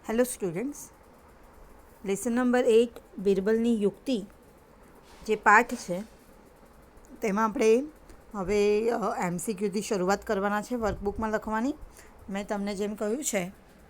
Hello students, lesson number 8 બિરબલની યુક્તિ જે પાઠ છે તેમાં આપણે હવે MCQથી શરૂઆત કરવાના છે વર્કબુકમાં લખવાની. મેં તમને જેમ કહ્યું છે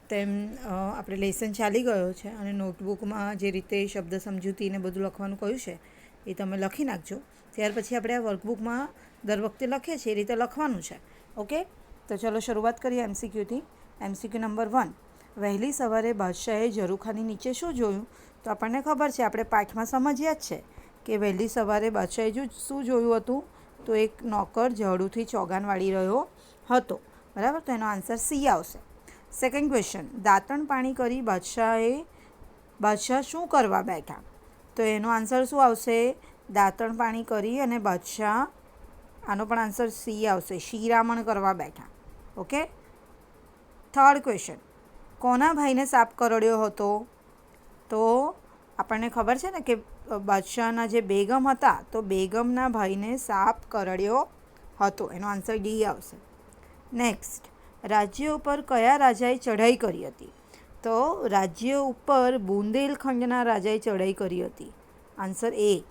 તેમ આપણે લેસન ચાલી ગયો છે અને નોટબુકમાં જે રીતે શબ્દ સમજૂતીને બધું લખવાનું કહ્યું છે એ તમે લખી નાખજો. ત્યાર પછી આપણે આ વર્કબુકમાં દર વખતે લખીએ છીએ એ રીતે લખવાનું છે. ઓકે, તો ચલો શરૂઆત કરીએ MCQથી. MCQ number 1. વહેલી સવારે બાદશાહે ઝરૂખાની નીચે શું જોયું? તો આપણને ખબર છે, આપણે પાઠમાં સમજ્યા જ છે કે વહેલી સવારે બાદશાહે શું જોયું હતું? તો એક નોકર ઝાડુથી ચોગાન વાળી રહ્યો હતો. બરાબર, તો એનો આન્સર સી આવશે. સેકન્ડ ક્વેશ્ચન, દાંતણ પાણી કરી બાદશાહ શું કરવા બેઠા? તો એનો આન્સર શું આવશે? દાંતણ પાણી કરી અને બાદશાહ, આનો પણ આન્સર સી આવશે, શિરામણ કરવા બેઠા. ઓકે. થર્ડ ક્વેશ્ચન, કોના ભાઈને સાપ કરડ્યો હતો? તો આપણને ખબર છે ને કે બાદશાહના જે બેગમ હતા, તો બેગમના ભાઈને સાપ કરડ્યો હતો. એનો આન્સર ડી આવશે. નેક્સ્ટ, રાજ્ય ઉપર કયા રાજાએ ચઢાઈ કરી હતી? તો રાજ્ય ઉપર બુંદેલખંડના રાજાએ ચઢાઈ કરી હતી. આન્સર એ.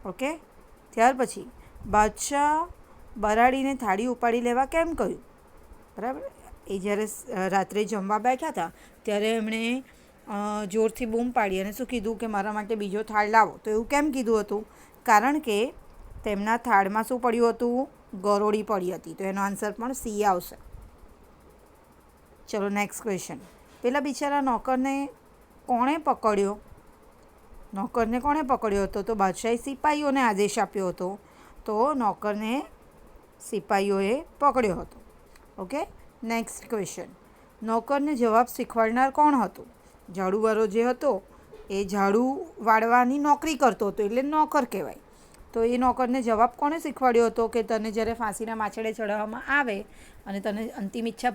ઓકે. ત્યાર પછી બાદશાહ બરાડીને થાળી ઉપાડી લેવા કેમ કહ્યું? બરાબર, એ જ્યારે રાત્રે જમવા બેઠા હતા ત્યારે એમણે જોરથી બૂમ પાડી અને શું કીધું કે મારા માટે બીજો થાળ લાવો. તો એવું કેમ કીધું હતું? કારણ કે તેમના થાળમાં શું પડ્યું હતું? ગરોળી પડી હતી. તો એનો આન્સર પણ સી આવશે. ચલો નેક્સ્ટ ક્વેશ્ચન, પેલા બિચારા નોકરને કોણે પકડ્યો? નોકરને કોણે પકડ્યો હતો? તો બાદશાહે સિપાહીઓને આદેશ આપ્યો હતો, તો નોકરને સિપાહીઓએ પકડ્યો હતો. ઓકે. નેક્સ્ટ ક્વેશ્ચન, નોકરને જવાબ શીખવાડનાર કોણ હતું? ઝાડુવાળો જે હતો એ ઝાડુ વાળવાની નોકરી કરતો હતો એટલે નોકર કહેવાય. તો એ નોકરને જવાબ કોણે શીખવાડ્યો હતો કે તને જ્યારે ફાંસીના માછડે ચડાવવામાં આવે અને તને અંતિમ ઈચ્છા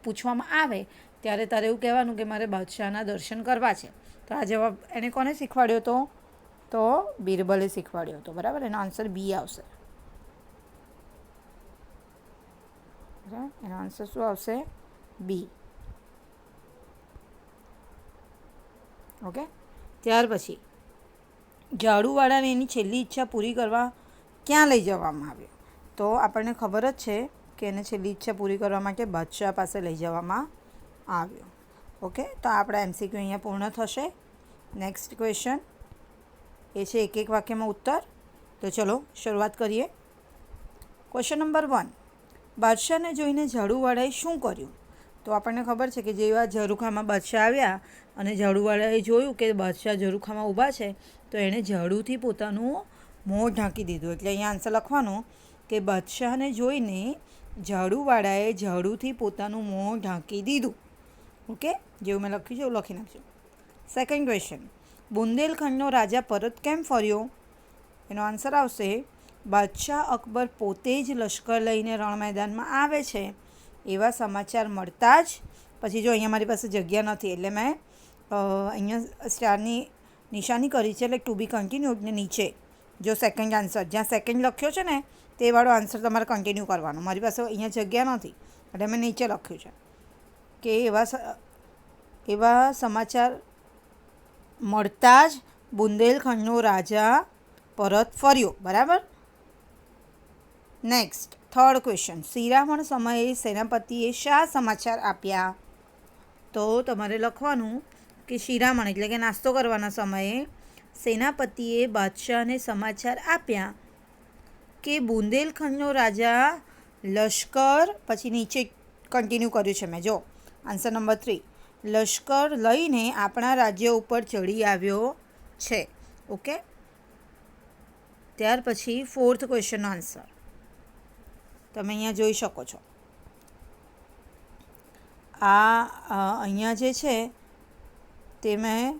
પૂછવામાં આવે ત્યારે તારે એવું કહેવાનું કે મારે બાદશાહના દર્શન કરવા છે. તો આ જવાબ એણે કોને શીખવાડ્યો હતો? તો બિરબલે શીખવાડ્યો હતો. બરાબર, એનો આન્સર બી આવશે. એનો આન્સર શું આવશે? બી. ઓકે. ત્યાર પછી ઝાડુવાળાને એની છેલ્લી ઈચ્છા પૂરી કરવા ક્યાં લઈ જવામાં આવ્યો? તો આપણને ખબર જ છે કે એને છેલ્લી ઈચ્છા પૂરી કરવા માટે બાદશાહ પાસે લઈ જવામાં આવ્યો. ઓકે, તો આપણા MCQ અહીંયા પૂર્ણ થશે. નેક્સ્ટ ક્વેશ્ચન એ છે એક એક વાક્યમાં ઉત્તર. તો ચલો શરૂઆત કરીએ. ક્વેશ્ચન નંબર 1, બાદશાહને જોઈને ઝાડુવાળાએ શું કર્યું? તો આપણને ખબર છે કે જેવા ઝરૂખામાં બાદશાહ આવ્યા અને ઝાડુવાળાએ જોયું કે બાદશાહ ઝરૂખામાં ઊભા છે તો એણે ઝાડુથી પોતાનું મોં ઢાંકી દીધું. એટલે અહીંયા આન્સર લખવાનો કે બાદશાહને જોઈને ઝાડુવાળાએ ઝાડુથી પોતાનું મોં ઢાંકી દીધું. ઓકે, જેવું મેં લખ્યું છે એવું લખી નાખજો. સેકન્ડ ક્વેશ્ચન, બુંદેલખંડનો રાજા પરત કેમ ફર્યો? એનો આન્સર આવશે, બાદશાહ અકબર પોતે જ લશ્કર લઈને રણ મેદાનમાં આવે છે એવા સમાચાર મળતા જ, પછી જો અહીંયા મારી પાસે જગ્યા નથી એટલે મેં અહીંયા સ્ટારની નિશાની કરી છે, એટલે ટુ બી કન્ટિન્યુડ ને નીચે જો સેકન્ડ આન્સર, જ્યાં સેકન્ડ લખ્યો છે ને તે વાળો આન્સર તમારે કન્ટિન્યુ કરવાનો. મારી પાસે અહીંયા જગ્યા નથી એટલે મેં નીચે લખ્યું છે કે એવા સમાચાર મળતા જ બુંદેલખંડનો રાજા પરત ફર્યો. બરાબર. નેક્સ્ટ થર્ડ ક્વેશ્ચન, શિરામણ સમયે સેનાપતિએ શા સમાચાર આપ્યા? તો તમારે લખવાનું કે શિરામણ એટલે કે નાસ્તો કરવાના સમયે સેનાપતિએ બાદશાહને સમાચાર આપ્યા કે બુંદેલખંડનો રાજા લશ્કર, પછી નીચે કન્ટિન્યુ કર્યું છે મેં, જો આન્સર નંબર 3, લશ્કર લઈને આપણા રાજ્ય ઉપર ચડી આવ્યો છે. ઓકે. ત્યાર પછી ફોર્થ ક્વેશ્ચનનો આન્સર તમે અહીંયા જોઈ શકો છો. અહીંયા જે છે તે મેં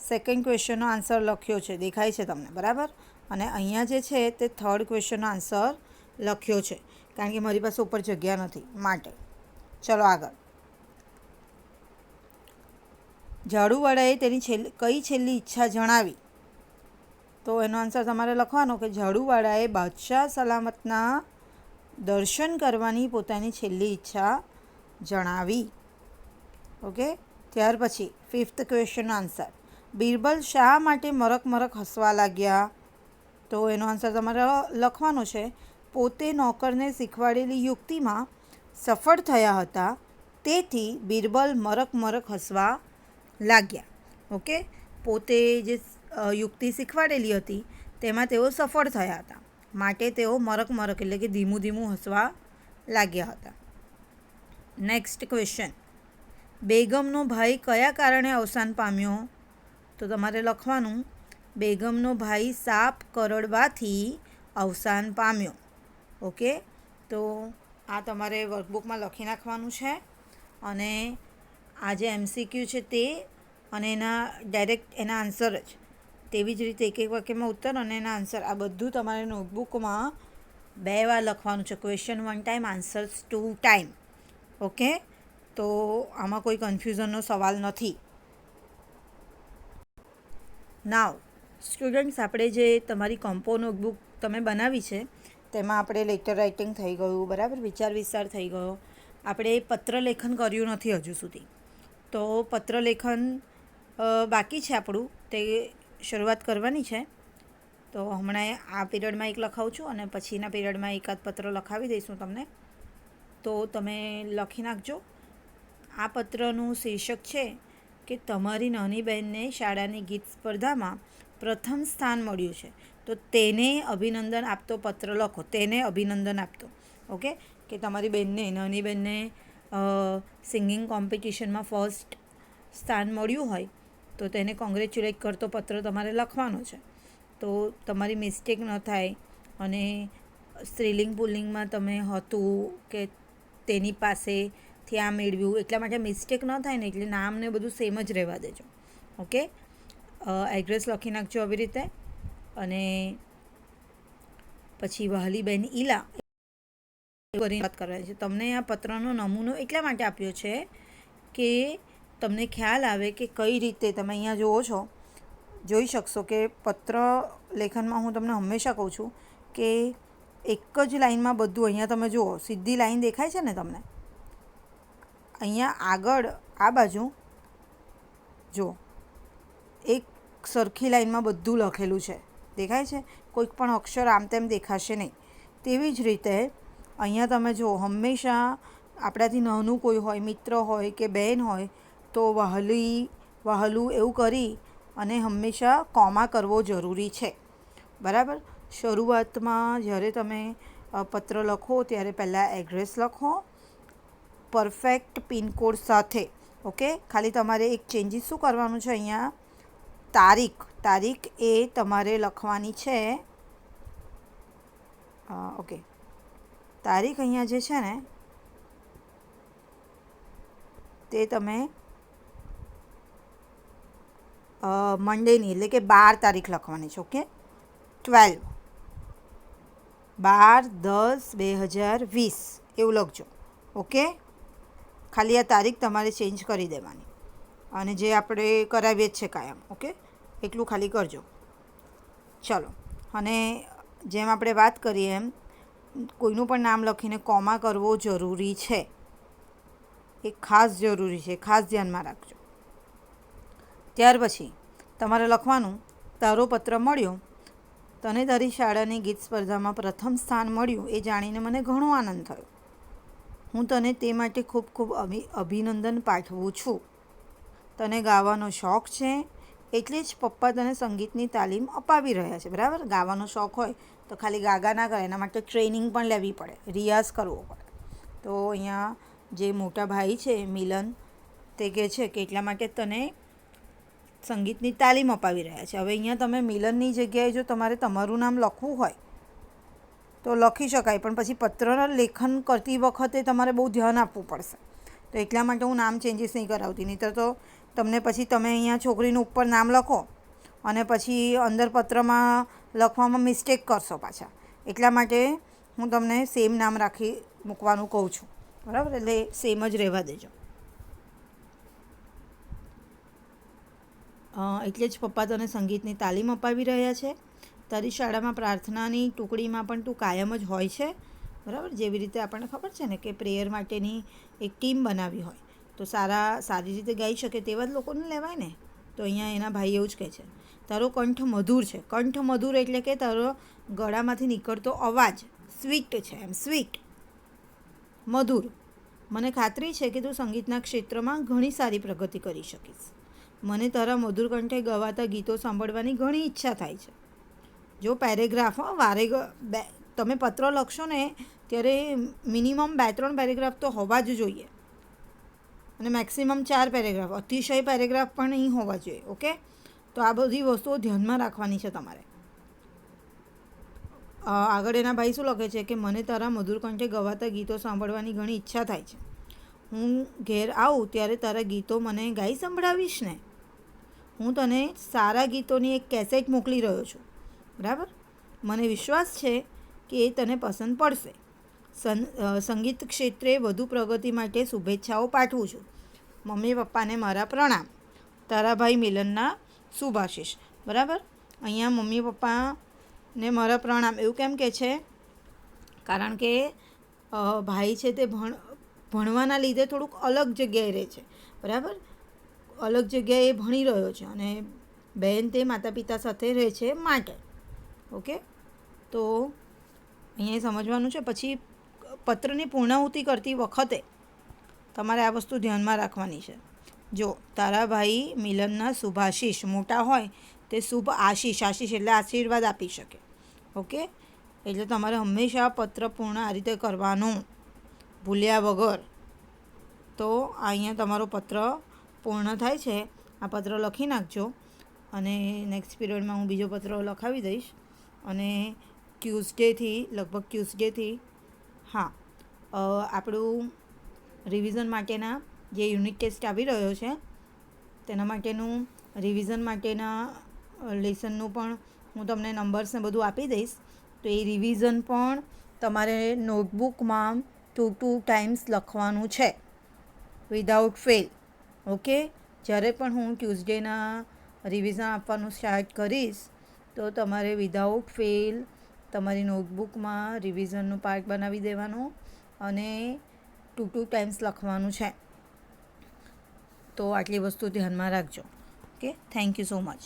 સેકન્ડ ક્વેશ્ચનનો આન્સર લખ્યો છે, દેખાય છે તમને? બરાબર. અને અહીંયા જે છે તે થર્ડ ક્વેશ્ચનનો આન્સર લખ્યો છે કારણ કે મારી પાસે ઉપર જગ્યા નથી માટે. ચલો આગળ. ઝાડુવાળાએ તેની કઈ છેલ્લી ઈચ્છા જણાવી? તો એનો આન્સર તમારે લખવાનો કે ઝાડુવાળાએ બાદશાહ સલામતના દર્શન કરવાની પોતાની છેલ્લી ઈચ્છા જણાવી. ઓકે. ત્યાર પછી 5th ક્વેશ્ચનનો આન્સર, બિરબલ શા માટે મરક મરક હસવા લાગ્યા? તો એનો આન્સર તમારે લખવાનો છે, પોતે નોકરને શીખવાડેલી યુક્તિમાં સફળ થયા હતા, તેથી બિરબલ મરક મરક હસવા લાગ્યા. ઓકે, પોતે જે યુક્તિ શીખવાડેલી હતી તેમાં તેઓ સફળ થયા હતા, માટે તેઓ મરક મરક એટલે કે ધીમું ધીમું હસવા લાગ્યા હતા. નેક્સ્ટ ક્વેશ્ચન, બેગમનો ભાઈ કયા કારણે અવસાન પામ્યો? તો તમારે લખવાનું, બેગમનો ભાઈ સાપ કરડવાથી અવસાન પામ્યો. ઓકે, તો આ તમારે વર્કબુકમાં લખી નાખવાનું છે, અને આ જે MCQ છે તે અને એના ડાયરેક્ટ એના આન્સર જ તેવી જ રીતે એક એક વાક્યમાં ઉત્તર અને એના આન્સર આ બધું તમારે નોટબુકમાં 2 વાર લખવાનું છે. Question 1 time, answers 2 time. Okay, તો આમાં કોઈ કન્ફ્યુઝનનો સવાલ નથી. નાવ સ્ટુડન્ટ્સ, આપણે જે તમારી કમ્પો નોટબુક તમે બનાવી છે તેમાં આપણે લેટર રાઇટિંગ થઈ ગયું, બરાબર, વિચાર વિસ્તાર થઈ ગયો. આપણે પત્રલેખન કર્યું નથી હજુ સુધી, તો પત્રલેખન બાકી છે આપણું, તે શરૂઆત કરવાની છે. તો હમણાં આ પીરિયડમાં એક લખાવું છું અને પછીના પીરિયડમાં એકાદ પત્ર લખાવી દઈશું તમને, તો તમે લખી નાખજો. આ પત્રનું શીર્ષક છે કે તમારી નાની બહેનને શાળાની ગીત સ્પર્ધામાં પ્રથમ સ્થાન મળ્યું છે, તો તેને અભિનંદન આપતો પત્ર લખો, તેને અભિનંદન આપતો. ઓકે, કે તમારી બહેનને, નાની બહેનને સિંગિંગ કોમ્પિટિશનમાં ફર્સ્ટ સ્થાન મળ્યું હોય તો તેને કોંગ્રેચ્યુલેટ કરતો પત્ર તમારે લખવાનો છે. તો તમારી મિસ્ટેક ન થાય, અને સ્ત્રીલિંગ પુલ્લિંગમાં તમે હતું કે તેની પાસેથી આ મેળવ્યું એટલા માટે મિસ્ટેક ન થાય ને, એટલે નામને બધું સેમ જ રહેવા દેજો. ઓકે, એડ્રેસ લખી નાખજો આવી રીતે. અને પછી વહાલી બહેન ઈલા વાત કરવાની છે. તમને આ પત્રનો નમૂનો એટલા માટે આપ્યો છે કે તમને ખ્યાલ આવે કે કઈ રીતે તમે અહીંયા જુઓ છો, જોઈ શકશો કે પત્ર લેખનમાં હું તમને હંમેશા કહું છું કે એક જ લાઇનમાં બધું, અહીંયા તમે જુઓ સીધી લાઈન દેખાય છે ને તમને, અહીંયા આગળ આ બાજુ જુઓ એક સરખી લાઈનમાં બધું લખેલું છે, દેખાય છે? કોઈક પણ અક્ષર આમ તેમ દેખાશે નહીં. તેવી જ રીતે અહીંયા તમે જુઓ, હંમેશા આપણાથી નાનું કોઈ હોય, મિત્ર હોય કે બહેન હોય, તો વહાલી, વહાલું એવું કરી અને હંમેશા કોમા કરવો જરૂરી છે, બરાબર. શરૂઆતમાં જ્યારે તમે પત્ર લખો ત્યારે પહેલાં એડ્રેસ લખો પરફેક્ટ પિનકોડ સાથે. ઓકે, ખાલી તમારે એક ચેન્જીસ શું કરવાનું છે, અહીંયા તારીખ એ તમારે લખવાની છે. ઓકે, તારીખ અહીંયા જે છે ને તે તમે મંડેની એટલે કે 12 તારીખ લખવાની છે. ઓકે, 12/10/2020 એવું લખજો. ઓકે, ખાલી આ તારીખ તમારે ચેન્જ કરી દેવાની, અને જે આપણે કરાવીએ જ છે કાયમ. ઓકે, એટલું ખાલી કરજો. ચલો, અને જેમ આપણે વાત કરીએ એમ કોઈનું પણ નામ લખીને કોમા કરવો જરૂરી છે, એ ખાસ જરૂરી છે, ખાસ ધ્યાનમાં રાખજો. ત્યાર પછી તમારે લખવાનું, તારો પત્ર મળ્યો, તને તારી શાળાની ગીત સ્પર્ધામાં પ્રથમ સ્થાન મળ્યું એ જાણીને મને ઘણો આનંદ થયો. હું તને તે માટે ખૂબ ખૂબ અભિનંદન પાઠવું છું. તને ગાવાનો શોખ છે, એટલે જ પપ્પા તને સંગીતની તાલીમ અપાવી રહ્યા છે, બરાબર. ગાવાનો શોખ હોય તો ખાલી ગાગા ના કરે, એના માટે ટ્રેનિંગ પણ લેવી પડે, રિયાઝ કરવો પડે. તો અહીંયા જે મોટા ભાઈ છે મિલન, તે કહે છે કે એટલા માટે તને સંગીતની તાલીમ અપાવી રહ્યા છે. હવે અહીંયા તમે મિલનની જગ્યાએ જો તમારે તમારું નામ લખવું હોય તો લખી શકાય, પણ પછી પત્રના લેખન કરતી વખતે તમારે બહુ ધ્યાન આપવું પડશે. તો એટલા માટે હું નામ ચેન્જીસ નહીં કરાવતી, નહીંતર તો તમને પછી તમે અહીંયા છોકરીનું ઉપર નામ લખો અને પછી અંદર પત્રમાં લખવામાં મિસ્ટેક કરશો પાછા. એટલા માટે હું તમને સેમ નામ રાખી મૂકવાનું કહું છું, બરાબર. એટલે સેમ જ રહેવા દેજો. એટલે જ પપ્પા તને સંગીતની તાલીમ અપાવી રહ્યા છે. તારી શાળામાં પ્રાર્થનાની ટુકડીમાં પણ તું કાયમ જ હોય છે, બરાબર. જેવી રીતે આપણને ખબર છે ને કે પ્રેયર માટેની એક ટીમ બનાવી હોય, તો સારી રીતે ગાઈ શકે તેવા જ લોકોને લેવાય ને. તો અહીંયા એના ભાઈ એવું જ કહે છે, તારો કંઠ મધુર છે. કંઠ મધુર એટલે કે તારો ગળામાંથી નીકળતો અવાજ સ્વીટ છે, એમ સ્વીટ, મધુર. મને ખાતરી છે કે તું સંગીતના ક્ષેત્રમાં ઘણી સારી પ્રગતિ કરી શકીશ. મને તારા મધુર કંઠે ગવાતા ગીતો સાંભળવાની ઘણી ઈચ્છા થાય છે. જો પેરેગ્રાફ તમે પત્ર લખશો ને ત્યારે મિનિમમ 2-3 પેરેગ્રાફ તો હોવા જ જોઈએ, અને મેક્સિમમ 4 પેરેગ્રાફ. અતિશય પેરેગ્રાફ પણ નહીં હોવા જોઈએ. ઓકે, તો આ બધી વસ્તુઓ ધ્યાનમાં રાખવાની છે તમારે. આગળ એના ભાઈ શું લખે છે કે મને તારા મધુર કંઠે ગવાતા ગીતો સાંભળવાની ઘણી ઈચ્છા થાય છે. હું ઘેર આવું ત્યારે તારા ગીતો મને ગાઈ સંભળાવીશ ને. હું તને સારા ગીતોની એક કેસેટ મોકલી રહ્યો છું, બરાબર. મને વિશ્વાસ છે કે એ તને પસંદ પડશે. સંગીત ક્ષેત્રે વધુ પ્રગતિ માટે શુભેચ્છાઓ પાઠવું છું. મમ્મી પપ્પાને મારા પ્રણામ. તારા ભાઈ મિલનના શુભાશીષ. બરાબર. અહીંયા મમ્મી પપ્પાને મારા પ્રણામ એવું કેમ કહે છે? કારણ કે ભાઈ છે તે ભણવાના લીધે થોડુંક અલગ જગ્યાએ રહે છે, બરાબર. અલગ જગ્યાએ ભણી રહ્યો છે અને બહેન તે માતા પિતા સાથે રહે છે માટે. ઓકે, તો અહીંયા સમજવાનું છે. પછી પત્રની પૂર્ણાહુતિ કરતી વખતે તમારે આ વસ્તુ ધ્યાનમાં રાખવાની છે. જો તારા ભાઈ મિલનના શુભાશીષ મોટા હોય તે શુભ આશીષ એટલે આશીર્વાદ આપી શકે. ઓકે, એટલે તમારે હંમેશા પત્ર પૂર્ણ આ રીતે કરવાનું, ભૂલ્યા વગર. તો અહીંયા તમારો પત્ર પૂર્ણ થાય છે. આ પત્ર લખી નાખજો અને નેક્સ્ટ પીરિયડમાં હું બીજો પત્ર લખાવી દઈશ. અને ટ્યુઝડેથી આપણું રિવિઝન માટેના જે યુનિટ ટેસ્ટ આવી રહ્યો છે તેના માટેનું રિવિઝન માટેના લેસનનું પણ હું તમને નંબર્સને બધું આપી દઈશ. તો એ રિવિઝન પણ તમારે નોટબુકમાં 2 ટાઈમ્સ લખવાનું છે, વિધાઉટ ફેલ. ઓકે, જ્યારે પણ હું ટ્યુઝડેના રિવિઝન આપવાનું સ્ટાર્ટ કરીશ તો તમારે વિધાઉટ ફેલ તમારી નોટબુકમાં રિવિઝનનું પાર્ટ બનાવી દેવાનું અને 2 ટાઈમ્સ લખવાનું છે. તો આટલી વસ્તુ ધ્યાનમાં રાખજો. Okay, thank you so much.